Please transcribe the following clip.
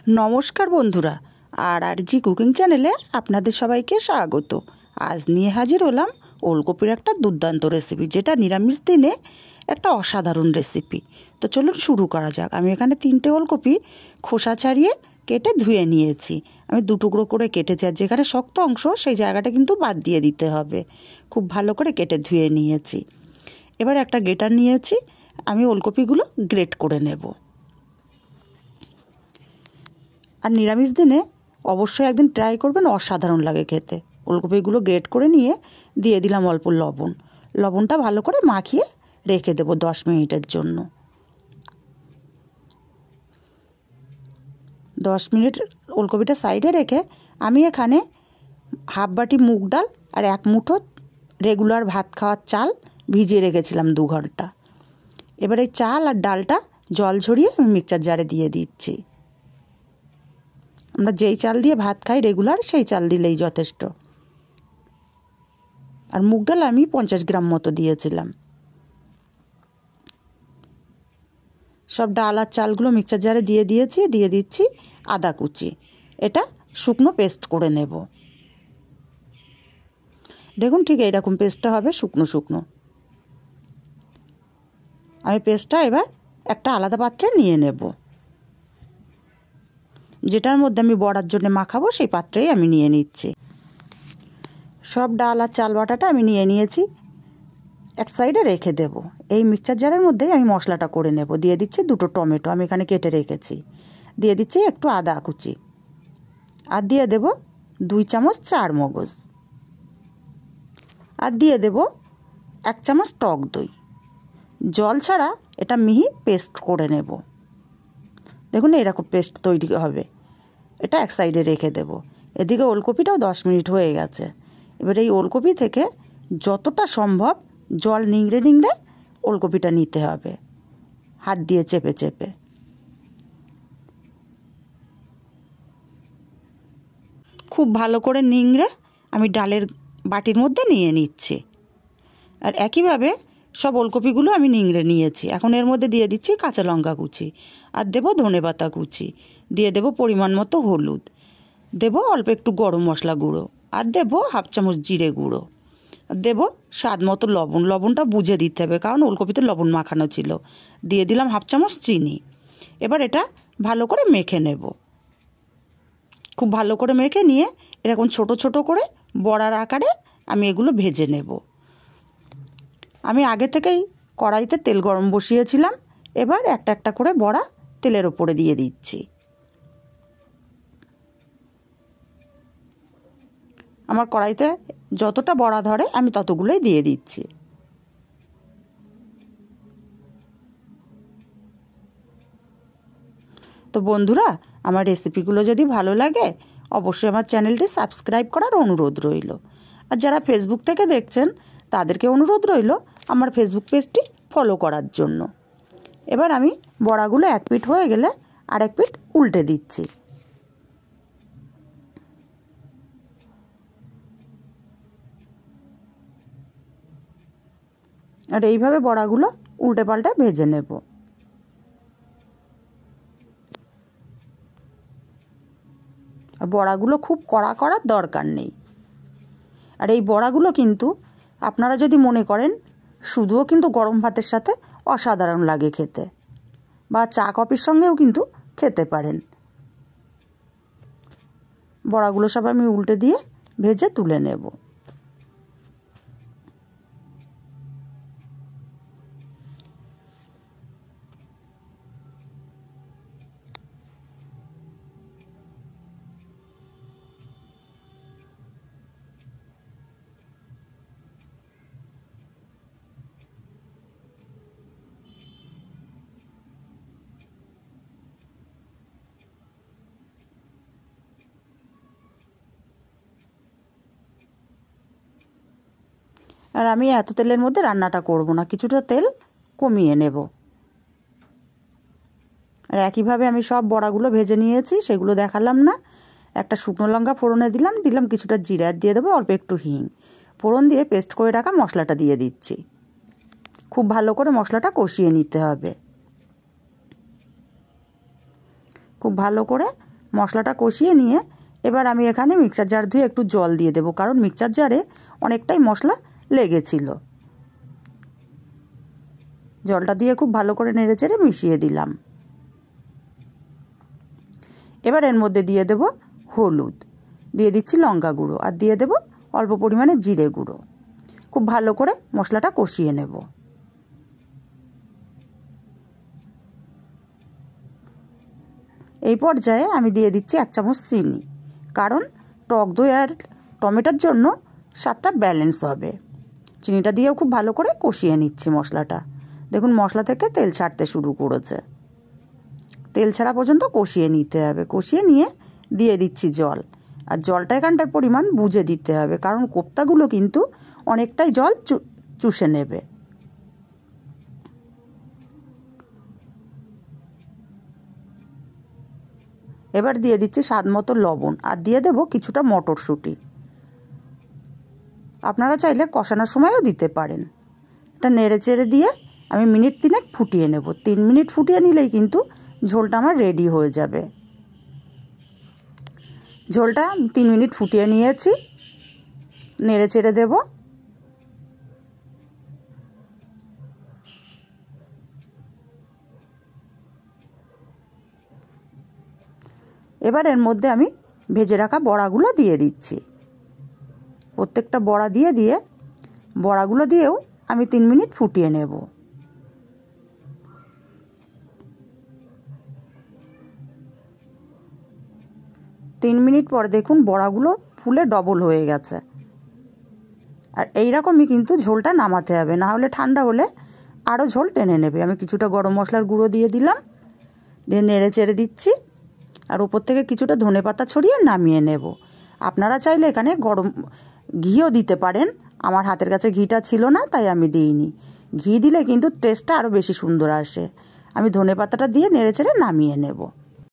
নমস্কার বন্ধুরা, আর জি কুকিং চ্যানেলে আপনাদের সবাইকে স্বাগত। আজ নিয়ে হাজির হলাম ওলকপির একটা দুর্দান্ত রেসিপি, যেটা নিরামিষ দিনে একটা অসাধারণ রেসিপি। তো চলুন শুরু করা যাক। আমি এখানে 3টে ওলকপি খোসা ছাড়িয়ে কেটে ধুয়ে নিয়েছি। আমি 2 টুকরো করে কেটেছি, আর যেখানে শক্ত অংশ সেই জায়গাটা কিন্তু বাদ দিয়ে দিতে হবে। খুব ভালো করে কেটে ধুয়ে নিয়েছি। এবার একটা গ্রেটার নিয়েছি, আমি ওলকপিগুলো গ্রেট করে নেব। আর নিরামিষ দিনে অবশ্যই একদিন ট্রাই করবেন, অসাধারণ লাগে খেতে। ওলকপিগুলো গ্রেট করে নিয়ে দিয়ে দিলাম অল্প লবণ। লবণটা ভালো করে মাখিয়ে রেখে দেবো 10 মিনিটের জন্য। 10 মিনিট ওলকপিটা সাইডে রেখে আমি এখানে হাফ বাটি মুগ ডাল আর 1 মুঠো রেগুলার ভাত খাওয়ার চাল ভিজিয়ে রেখেছিলাম 2 ঘন্টা। এবার এই চাল আর ডালটা জল ঝরিয়ে আমি মিক্সচার জারে দিয়ে দিচ্ছি। আমরা যেই চাল দিয়ে ভাত খাই রেগুলার, সেই চাল দিলেই যথেষ্ট। আর মুগ ডাল আমি 50 গ্রাম মতো দিয়েছিলাম। সব ডাল আর চালগুলো মিক্সচার জারে দিয়ে দিচ্ছি আদা কুচি। এটা শুকনো পেস্ট করে নেব। দেখুন ঠিক এইরকম পেস্টটা হবে, শুকনো শুকনো। আমি পেস্টটা এবার একটা আলাদা পাত্রে নিয়ে নেব। যেটার মধ্যে আমি বড়ার জন্য মাখাবো সেই পাত্রেই আমি নিয়ে নিচ্ছি। সব ডাল আর চাল বাটাটা আমি নিয়ে নিয়েছি, এক সাইডে রেখে দেব। এই মিক্সচার জারের মধ্যেই আমি মশলাটা করে নেব। দিয়ে দিচ্ছি 2টো টমেটো, আমি এখানে কেটে রেখেছি। দিয়ে দিচ্ছি একটু আদা কুচি, আর দিয়ে দেব 2 চামচ চার মগজ, আর দিয়ে দেব 1 চামচ টক দই। জল ছাড়া এটা মিহি পেস্ট করে নেব। দেখুন এরকম পেস্ট তৈরি হবে। এটা এক সাইডে রেখে দেব। এদিকে ওলকপিটাও 10 মিনিট হয়ে গেছে। এবার এই ওলকপি থেকে যতটা সম্ভব জল নিংড়ে নিংড়ে ওলকপিটা নিতে হবে, হাত দিয়ে চেপে চেপে। খুব ভালো করে নিংড়ে আমি ডালের বাটির মধ্যে নিয়ে নিচ্ছি। আর একইভাবে সব ওলকপিগুলো আমি নিংড়ে নিয়েছি। এখন এর মধ্যে দিয়ে দিচ্ছি কাঁচা লঙ্কা কুচি, আর দেবো ধনেপাতা কুচি, দিয়ে দেবো পরিমাণ মতো হলুদ, দেবো অল্প একটু গরম মশলা গুঁড়ো, আর দেবো হাফ চামচ জিরে গুঁড়ো, দেবো স্বাদ মতো লবণ। লবণটা বুঝে দিতে হবে, কারণ ওলকপিতে লবণ মাখানো ছিল। দিয়ে দিলাম হাফ চামচ চিনি। এবার এটা ভালো করে মেখে নেব। খুব ভালো করে মেখে নিয়ে এরকম ছোট ছোট করে বড়ার আকারে আমি এগুলো ভেজে নেব। আমি আগে থেকেই কড়াইতে তেল গরম বসিয়েছিলাম। এবার একটা একটা করে বড়া তেলের ওপরে দিয়ে দিচ্ছি। আমার কড়াইতে যতটা বড়া ধরে আমি ততগুলোই দিয়ে দিচ্ছি। তো বন্ধুরা, আমার রেসিপিগুলো যদি ভালো লাগে অবশ্যই আমার চ্যানেলটি সাবস্ক্রাইব করার অনুরোধ রইল। আর যারা ফেসবুক থেকে দেখছেন তাদেরকে অনুরোধ রইল আমার ফেসবুক পেজটি ফলো করার জন্য। এবার আমি বড়াগুলো এক পিঠ হয়ে গেলে আরেক পিঠ উল্টে দিচ্ছি। আর এইভাবে বড়াগুলো উল্টে পাল্টে ভেজে নেব। আর বড়াগুলো খুব কড়া করার দরকার নেই। আর এই বড়াগুলো কিন্তু আপনারা যদি মনে করেন শুধুও কিন্তু গরম ভাতের সাথে অসাধারণ লাগে খেতে, বা চা কফির সঙ্গেও কিন্তু খেতে পারেন। বড়াগুলো সব আমি উল্টে দিয়ে ভেজে তুলে নেব। আর আমি এত তেলের মধ্যে রান্নাটা করব না, কিছুটা তেল কমিয়ে নেব। আর একইভাবে আমি সব বড়াগুলো ভেজে নিয়েছি, সেগুলো দেখালাম না। একটা শুকনো লঙ্কা ফোড়নে দিলাম কিছুটা জিরা, দিয়ে দেবো অল্প একটু হিং। ফোড়ন দিয়ে পেস্ট করে রাখা মশলাটা দিয়ে দিচ্ছি। খুব ভালো করে মশলাটা কষিয়ে নিতে হবে। খুব ভালো করে মশলাটা কষিয়ে নিয়ে এবার আমি এখানে মিক্সার জার ধুয়ে একটু জল দিয়ে দেবো, কারণ মিক্সার জারে অনেকটাই মশলা লেগেছিল। জলটা দিয়ে খুব ভালো করে নেড়েচেড়ে মিশিয়ে দিলাম। এবার এর মধ্যে দিয়ে দেব হলুদ, দিয়ে দিচ্ছি লঙ্কা গুঁড়ো, আর দিয়ে দেব অল্প পরিমাণে জিরে গুঁড়ো। খুব ভালো করে মশলাটা কষিয়ে নেব। এই পর্যায়ে আমি দিয়ে দিচ্ছি 1 চামচ চিনি, কারণ টক দই আর টমেটোর জন্য স্বাদটা ব্যালেন্স হবে। চিনিটা দিয়েও খুব ভালো করে কষিয়ে নিচ্ছি মশলাটা। দেখুন মশলা থেকে তেল ছাড়তে শুরু করেছে। তেল ছাড়া পর্যন্ত কষিয়ে নিতে হবে। কষিয়ে নিয়ে দিয়ে দিচ্ছি জল, আর জলটা এখানটার পরিমাণ বুঝে দিতে হবে, কারণ কোপ্তাগুলো কিন্তু অনেকটাই জল চুষে নেবে। এবার দিয়ে দিচ্ছি স্বাদ মতো লবণ, আর দিয়ে দেব কিছুটা মটরশুঁটি। আপনারা চাইলে কষানোর সময়ও দিতে পারেন। এটা নেড়ে চেড়ে দিয়ে আমি মিনিট 3 ফুটিয়ে নেব। 3 মিনিট ফুটিয়ে নিলেই কিন্তু ঝোলটা আমার রেডি হয়ে যাবে। ঝোলটা 3 মিনিট ফুটিয়ে নিয়েছি, নেড়ে চেড়ে দেব। এবার এর মধ্যে আমি ভেজে রাখা বড়াগুলো দিয়ে দিচ্ছি। প্রত্যেকটা বড়া দিয়ে বড়াগুলো দিয়েও আমি 3 মিনিট ফুটিয়ে নেব। তিন মিনিট পর দেখুন বড়াগুলো ফুলে ডবল হয়ে গেছে। আর এইরকমই কিন্তু ঝোলটা নামাতে হবে, না হলে ঠান্ডা হলে আরও ঝোল টেনে নেবে। আমি কিছুটা গরম মশলার গুঁড়ো দিয়ে দিলাম, দিয়ে নেড়ে চেড়ে দিচ্ছি। আর উপর থেকে কিছুটা ধনেপাতা ছড়িয়ে নামিয়ে নেব। আপনারা চাইলে এখানে গরম ঘিও দিতে পারেন। আমার হাতের কাছে ঘিটা ছিল না, তাই আমি দিইনি। ঘি দিলে কিন্তু টেস্টটা আরও বেশি সুন্দর আসে। আমি ধনেপাতাটা দিয়ে নেড়ে চেড়ে নামিয়ে নেব।